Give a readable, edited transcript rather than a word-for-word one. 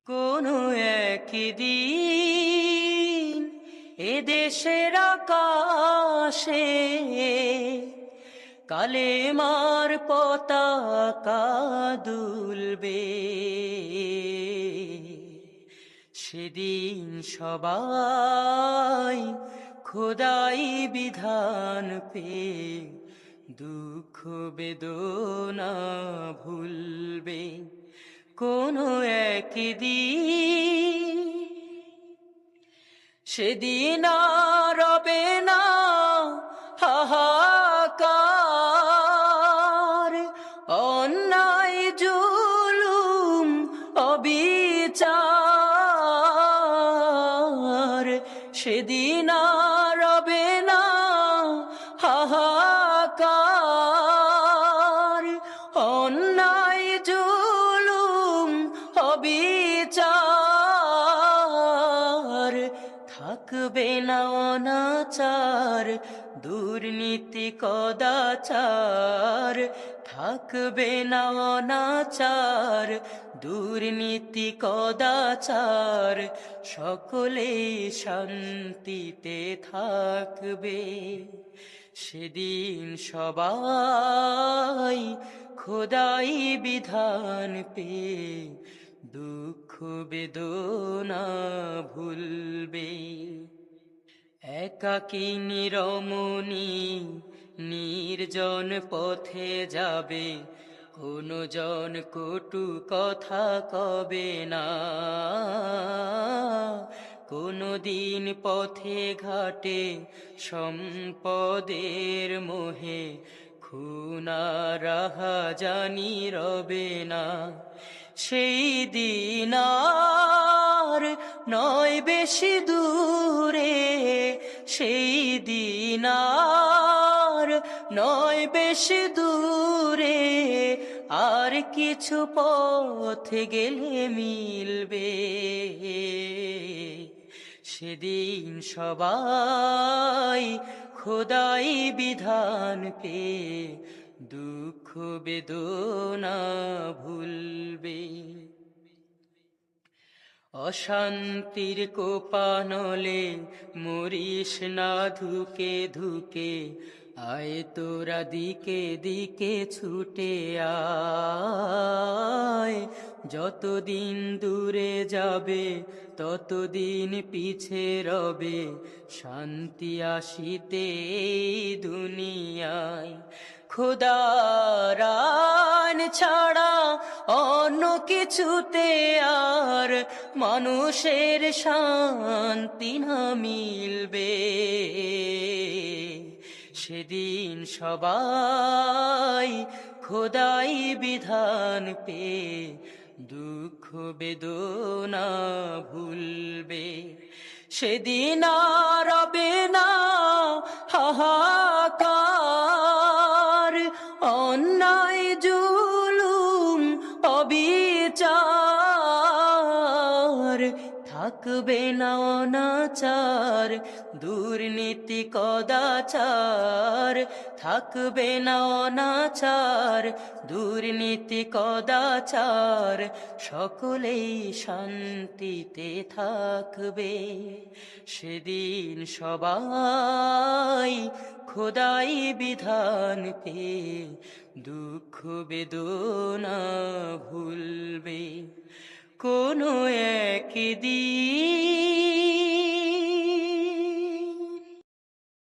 কোনো একদিন এদেশের আকাশে কালেমার পতাকা দুলবে। সেদিন সবাই খোদাই বিধান পেয়ে দুঃখ বেদনা ভুলবে। কোনো একদিন সেদিন আর রবে না হাহাকার, অন্যায় জুলুম অবিচার। সেদিন আর রবে না হাহাকার, অন্যায় জুলুম অবিচার। থাকবে না অনাচার, দুর্নীতি কদাচার। থাকবে না অনাচার, দুর্নীতি কদাচার। সকলে শান্তিতে থাকবে। সেদিন সবাই খোদাই বিধান পেয়ে দুঃখ বেদনা ভুলবে। একাকিনী রমণী নির্জন পথে যাবে, কোনো জন কটু কথা কবে না। কোনো দিন পথে ঘাটে সম্পদের মোহে খুনা রাহাজানি রবে না। সেই দিন আর নয় বেশি দূরে, সেই দিন আর নয় বেশি দূরে। আর কিছু পথ গেলে মিলবে। সেদিন সবাই খোদাই বিধান পেয়ে দুঃখ বেদনা ভুলবে। অশান্তির কোপানলে মরিস না ধুকে ধুকে, আয় তোরা দিকে দিকে ছুটে আয়। যতদিন দূরে যাবে ততদিন পিছে রবে, শান্তি আসিতে দুনিয়ায়। খোদার আইন ছাড়া অন্য কিছুতে আর মানুষের শান্তি না মিলবে। সেদিন সবাই খোদাই বিধান পেয়ে দুঃখ বেদনা ভুলবে। সেদিন আর রবে না হাহাকার, অন্যায় জুলুম অবিচার। থাকবে না অনাচার, দুর্নীতি কদাচার। থাকবে না অনাচার, দুর্নীতি কদাচার। সকলেই শান্তিতে থাকবে। সেদিন সবাই খোদাই বিধান পেয়ে দুঃখ বেদনা ভুলবে। কোনো একদিন